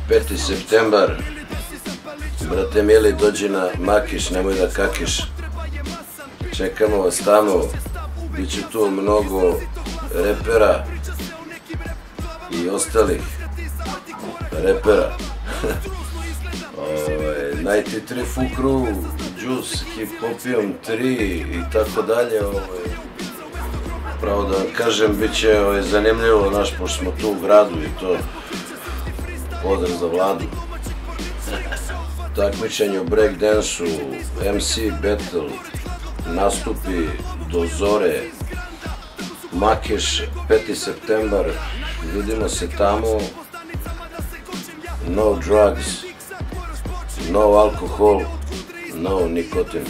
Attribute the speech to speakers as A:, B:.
A: Peti septembar, brate mili, dođi na Makiš, nemoj da kakiš. Čekamo vas tamo, bit će tu mnogo repera i ostalih repera. 93 Fukru, Juice, Hip Hopium 3 i tako dalje. Pravo da vam kažem, bit će zanimljivo, pošto smo tu u gradu i to pozdrav za Vladu. Takmičenje u breakdansu, MC battle, nastupi do zore, Makiš, 5. septembar, vidimo se tamo, no drugs, no alcohol, no nikotin.